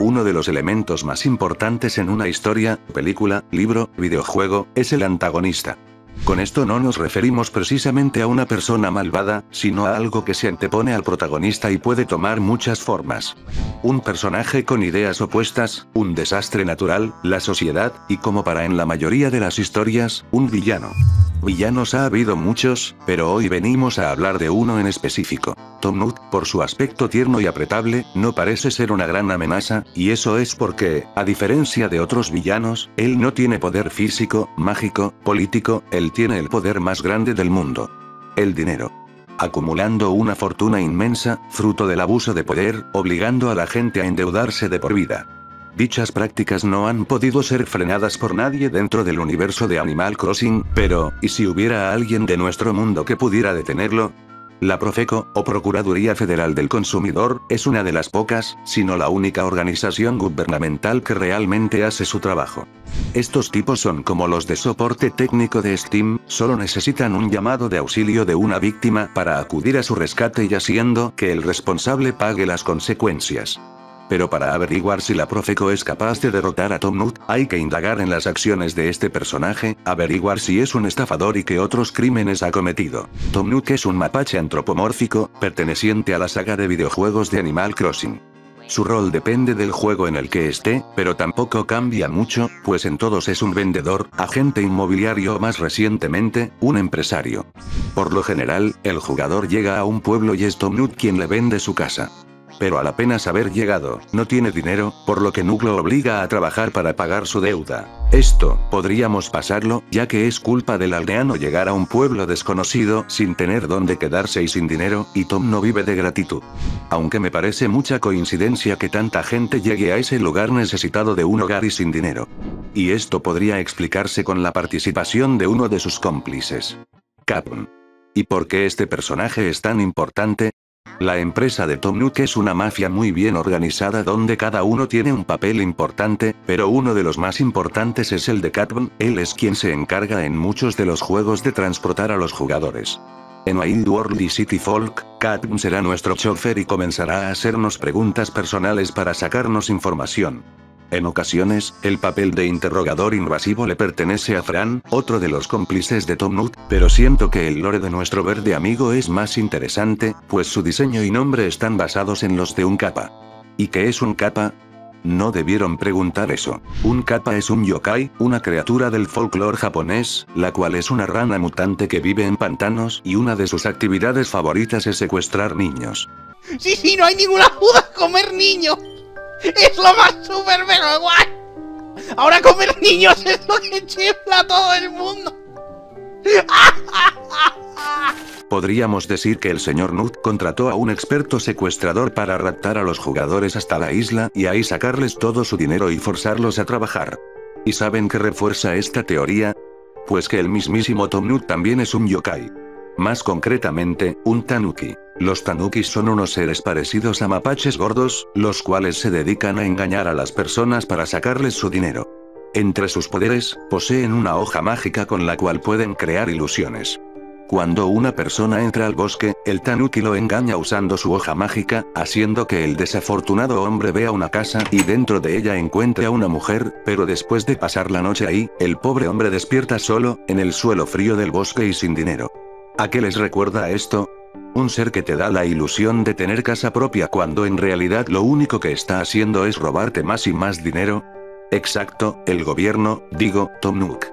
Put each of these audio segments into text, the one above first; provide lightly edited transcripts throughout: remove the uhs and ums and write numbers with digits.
Uno de los elementos más importantes en una historia, película, libro, videojuego, es el antagonista. Con esto no nos referimos precisamente a una persona malvada, sino a algo que se antepone al protagonista y puede tomar muchas formas. Un personaje con ideas opuestas, un desastre natural, la sociedad, y como para en la mayoría de las historias, un villano. Villanos ha habido muchos, pero hoy venimos a hablar de uno en específico. Tom Nook, por su aspecto tierno y apretable, no parece ser una gran amenaza, y eso es porque, a diferencia de otros villanos, él no tiene poder físico, mágico, político, él tiene el poder más grande del mundo. El dinero. Acumulando una fortuna inmensa, fruto del abuso de poder, obligando a la gente a endeudarse de por vida. Dichas prácticas no han podido ser frenadas por nadie dentro del universo de Animal Crossing, pero, ¿y si hubiera alguien de nuestro mundo que pudiera detenerlo? La Profeco, o Procuraduría Federal del Consumidor, es una de las pocas, si no la única organización gubernamental que realmente hace su trabajo. Estos tipos son como los de soporte técnico de Steam, solo necesitan un llamado de auxilio de una víctima para acudir a su rescate y haciendo que el responsable pague las consecuencias. Pero para averiguar si la Profeco es capaz de derrotar a Tom Nook, hay que indagar en las acciones de este personaje, averiguar si es un estafador y qué otros crímenes ha cometido. Tom Nook es un mapache antropomórfico, perteneciente a la saga de videojuegos de Animal Crossing. Su rol depende del juego en el que esté, pero tampoco cambia mucho, pues en todos es un vendedor, agente inmobiliario o más recientemente, un empresario. Por lo general, el jugador llega a un pueblo y es Tom Nook quien le vende su casa. Pero al apenas haber llegado, no tiene dinero, por lo que Nook lo obliga a trabajar para pagar su deuda. Esto, podríamos pasarlo, ya que es culpa del aldeano llegar a un pueblo desconocido, sin tener dónde quedarse y sin dinero, y Tom no vive de gratitud. Aunque me parece mucha coincidencia que tanta gente llegue a ese lugar necesitado de un hogar y sin dinero. Y esto podría explicarse con la participación de uno de sus cómplices. Capcom. ¿Y por qué este personaje es tan importante? La empresa de Tom Nook es una mafia muy bien organizada donde cada uno tiene un papel importante, pero uno de los más importantes es el de Capcom, él es quien se encarga en muchos de los juegos de transportar a los jugadores. En Wild World y City Folk, Capcom será nuestro chofer y comenzará a hacernos preguntas personales para sacarnos información. En ocasiones, el papel de interrogador invasivo le pertenece a Fran, otro de los cómplices de Tom Nook, pero siento que el lore de nuestro verde amigo es más interesante, pues su diseño y nombre están basados en los de un kappa. ¿Y qué es un kappa? No debieron preguntar eso. Un kappa es un yokai, una criatura del folclore japonés, la cual es una rana mutante que vive en pantanos y una de sus actividades favoritas es secuestrar niños. Sí, no hay ninguna duda, comer niños. Es lo más súper mega guay. Ahora comer niños es lo que chifla a todo el mundo. Podríamos decir que el señor Nook contrató a un experto secuestrador para raptar a los jugadores hasta la isla y ahí sacarles todo su dinero y forzarlos a trabajar. ¿Y saben qué refuerza esta teoría? Pues que el mismísimo Tom Nook también es un yokai. Más concretamente, un tanuki. Los tanukis son unos seres parecidos a mapaches gordos, los cuales se dedican a engañar a las personas para sacarles su dinero. Entre sus poderes, poseen una hoja mágica con la cual pueden crear ilusiones. Cuando una persona entra al bosque, el tanuki lo engaña usando su hoja mágica, haciendo que el desafortunado hombre vea una casa y dentro de ella encuentre a una mujer, pero después de pasar la noche ahí, el pobre hombre despierta solo, en el suelo frío del bosque y sin dinero. ¿A qué les recuerda esto? Un ser que te da la ilusión de tener casa propia cuando en realidad lo único que está haciendo es robarte más y más dinero. Exacto, el gobierno, digo, Tom Nook.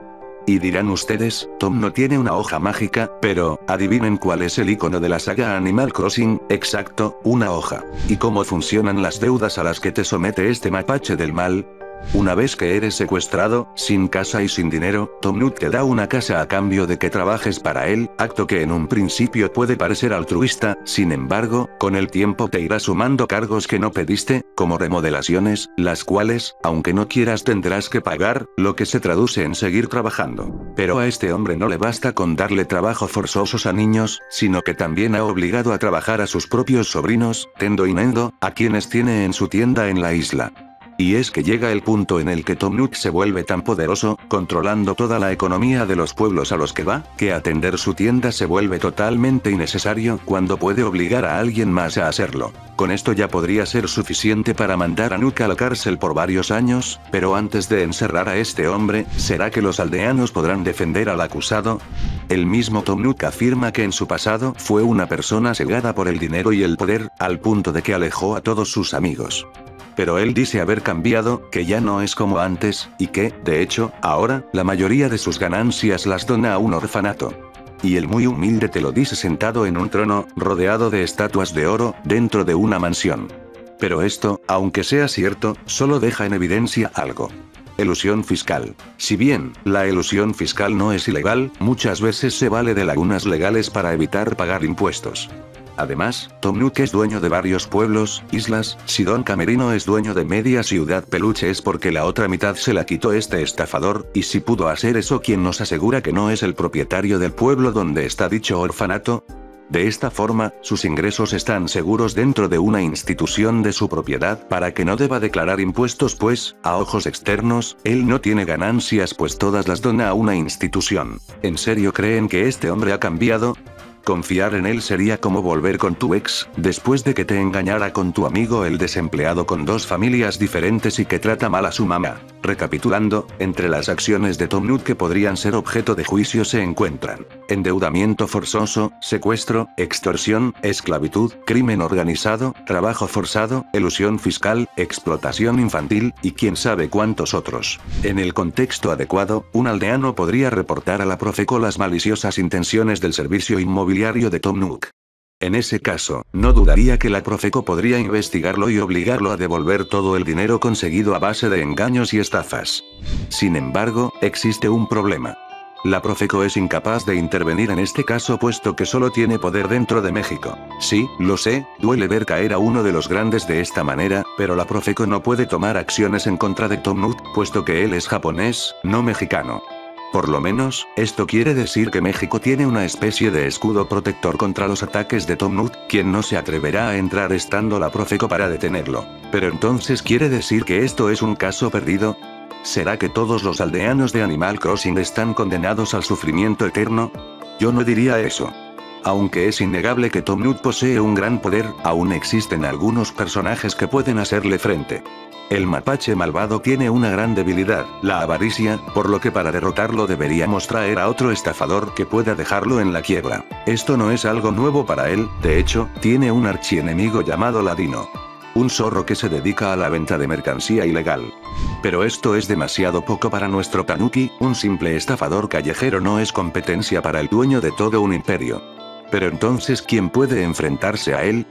Y dirán ustedes, Tom no tiene una hoja mágica, pero, adivinen cuál es el icono de la saga Animal Crossing, exacto, una hoja. ¿Y cómo funcionan las deudas a las que te somete este mapache del mal? Una vez que eres secuestrado, sin casa y sin dinero, Tom Nook te da una casa a cambio de que trabajes para él, acto que en un principio puede parecer altruista, sin embargo, con el tiempo te irá sumando cargos que no pediste, como remodelaciones, las cuales, aunque no quieras tendrás que pagar, lo que se traduce en seguir trabajando. Pero a este hombre no le basta con darle trabajo forzosos a niños, sino que también ha obligado a trabajar a sus propios sobrinos, Tendo y Nendo, a quienes tiene en su tienda en la isla. Y es que llega el punto en el que Tom Nook se vuelve tan poderoso, controlando toda la economía de los pueblos a los que va, que atender su tienda se vuelve totalmente innecesario cuando puede obligar a alguien más a hacerlo. Con esto ya podría ser suficiente para mandar a Nook a la cárcel por varios años, pero antes de encerrar a este hombre, ¿será que los aldeanos podrán defender al acusado? El mismo Tom Nook afirma que en su pasado fue una persona cegada por el dinero y el poder, al punto de que alejó a todos sus amigos. Pero él dice haber cambiado, que ya no es como antes, y que, de hecho, ahora, la mayoría de sus ganancias las dona a un orfanato. Y el muy humilde te lo dice sentado en un trono, rodeado de estatuas de oro, dentro de una mansión. Pero esto, aunque sea cierto, solo deja en evidencia algo. Elusión fiscal. Si bien, la elusión fiscal no es ilegal, muchas veces se vale de lagunas legales para evitar pagar impuestos. Además, Tom Nook es dueño de varios pueblos, islas. Si Don Camerino es dueño de media ciudad peluche es porque la otra mitad se la quitó este estafador, y si pudo hacer eso, ¿quién nos asegura que no es el propietario del pueblo donde está dicho orfanato? De esta forma, sus ingresos están seguros dentro de una institución de su propiedad para que no deba declarar impuestos, pues, a ojos externos, él no tiene ganancias pues todas las dona a una institución. ¿En serio creen que este hombre ha cambiado? Confiar en él sería como volver con tu ex, después de que te engañara con tu amigo el desempleado con dos familias diferentes y que trata mal a su mamá. Recapitulando, entre las acciones de Tom Nook que podrían ser objeto de juicio se encuentran endeudamiento forzoso, secuestro, extorsión, esclavitud, crimen organizado, trabajo forzado, elusión fiscal, explotación infantil, y quién sabe cuántos otros. En el contexto adecuado, un aldeano podría reportar a la Profeco las maliciosas intenciones del servicio inmobiliario de Tom Nook. En ese caso, no dudaría que la Profeco podría investigarlo y obligarlo a devolver todo el dinero conseguido a base de engaños y estafas. Sin embargo, existe un problema. La Profeco es incapaz de intervenir en este caso puesto que solo tiene poder dentro de México. Sí, lo sé, duele ver caer a uno de los grandes de esta manera, pero la Profeco no puede tomar acciones en contra de Tom Nook, puesto que él es japonés, no mexicano. Por lo menos, esto quiere decir que México tiene una especie de escudo protector contra los ataques de Tom Nook, quien no se atreverá a entrar estando la Profeco para detenerlo. Pero entonces ¿quiere decir que esto es un caso perdido? ¿Será que todos los aldeanos de Animal Crossing están condenados al sufrimiento eterno? Yo no diría eso. Aunque es innegable que Tom Nook posee un gran poder, aún existen algunos personajes que pueden hacerle frente. El mapache malvado tiene una gran debilidad, la avaricia, por lo que para derrotarlo deberíamos traer a otro estafador que pueda dejarlo en la quiebra. Esto no es algo nuevo para él, de hecho, tiene un archienemigo llamado Ladino. Un zorro que se dedica a la venta de mercancía ilegal. Pero esto es demasiado poco para nuestro Tanuki, un simple estafador callejero no es competencia para el dueño de todo un imperio. Pero entonces ¿quién puede enfrentarse a él?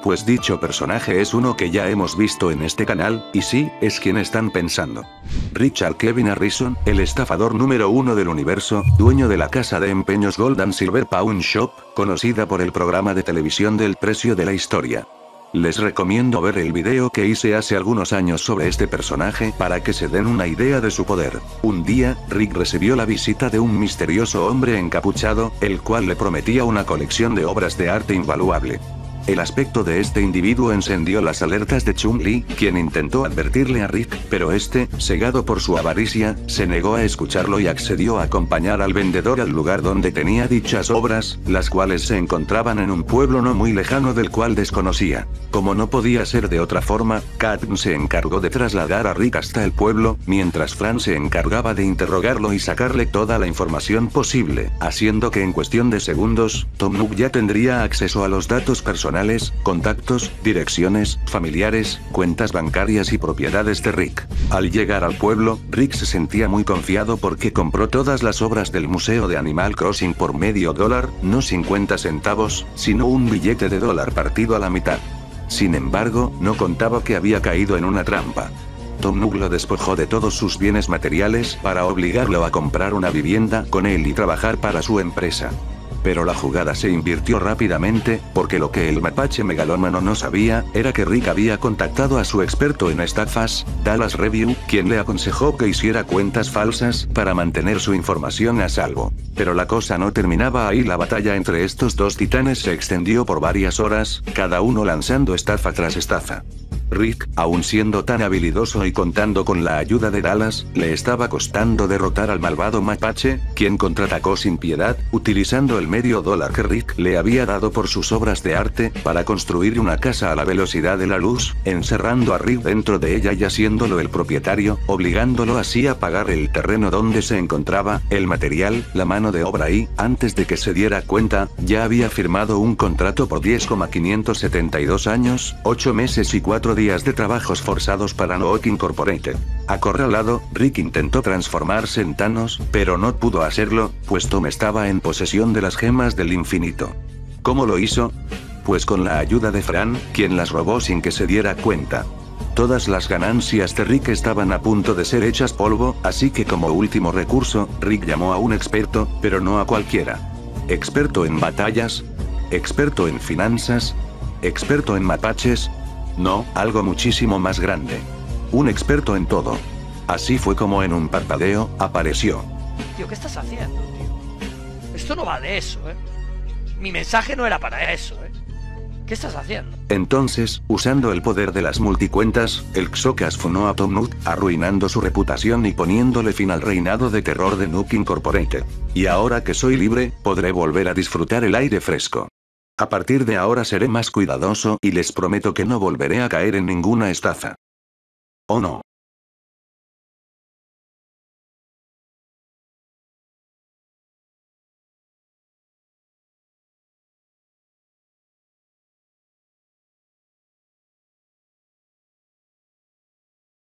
Pues dicho personaje es uno que ya hemos visto en este canal, y sí, es quien están pensando. Richard Kevin Harrison, el estafador número 1 del universo, dueño de la casa de empeños Gold and Silver Pawn Shop, conocida por el programa de televisión del precio de la historia. Les recomiendo ver el video que hice hace algunos años sobre este personaje para que se den una idea de su poder. Un día, Rick recibió la visita de un misterioso hombre encapuchado, el cual le prometía una colección de obras de arte invaluable. El aspecto de este individuo encendió las alertas de Chun-Li, quien intentó advertirle a Rick, pero este, cegado por su avaricia, se negó a escucharlo y accedió a acompañar al vendedor al lugar donde tenía dichas obras, las cuales se encontraban en un pueblo no muy lejano del cual desconocía. Como no podía ser de otra forma, Katn se encargó de trasladar a Rick hasta el pueblo, mientras Fran se encargaba de interrogarlo y sacarle toda la información posible, haciendo que en cuestión de segundos, Tom Nook ya tendría acceso a los datos personales, contactos, direcciones, familiares, cuentas bancarias y propiedades de Rick. Al llegar al pueblo, Rick se sentía muy confiado porque compró todas las obras del Museo de Animal Crossing por $0.50, no 50 centavos, sino un billete de $1 partido a la mitad. Sin embargo, no contaba que había caído en una trampa. Tom Nook lo despojó de todos sus bienes materiales para obligarlo a comprar una vivienda con él y trabajar para su empresa. Pero la jugada se invirtió rápidamente, porque lo que el mapache megalómano no sabía, era que Rick había contactado a su experto en estafas, Dallas Review, quien le aconsejó que hiciera cuentas falsas, para mantener su información a salvo. Pero la cosa no terminaba ahí, la batalla entre estos dos titanes se extendió por varias horas, cada uno lanzando estafa tras estafa. Rick, aun siendo tan habilidoso y contando con la ayuda de Dallas, le estaba costando derrotar al malvado mapache, quien contraatacó sin piedad, utilizando el $1 que Rick le había dado por sus obras de arte, para construir una casa a la velocidad de la luz, encerrando a Rick dentro de ella y haciéndolo el propietario, obligándolo así a pagar el terreno donde se encontraba, el material, la mano de obra y, antes de que se diera cuenta, ya había firmado un contrato por 10,572 años, 8 meses y 4 días de trabajos forzados para Nook Incorporated. Acorralado, Rick intentó transformarse en Thanos, pero no pudo hacerlo, pues Tom estaba en posesión de las gemas del infinito. ¿Cómo lo hizo? Pues con la ayuda de Fran, quien las robó sin que se diera cuenta. Todas las ganancias de Rick estaban a punto de ser hechas polvo, así que como último recurso, Rick llamó a un experto, pero no a cualquiera. ¿Experto en batallas? ¿Experto en finanzas? ¿Experto en mapaches? No, algo muchísimo más grande. Un experto en todo. Así fue como en un parpadeo, apareció. Tío, ¿qué estás haciendo, tío? Esto no va de eso, ¿eh? Mi mensaje no era para eso, ¿eh? ¿Qué estás haciendo? Entonces, usando el poder de las multicuentas, el Xocas funó a Tom Nook, arruinando su reputación y poniéndole fin al reinado de terror de Nook Incorporated. Y ahora que soy libre, podré volver a disfrutar el aire fresco. A partir de ahora seré más cuidadoso y les prometo que no volveré a caer en ninguna estafa. ¿O no?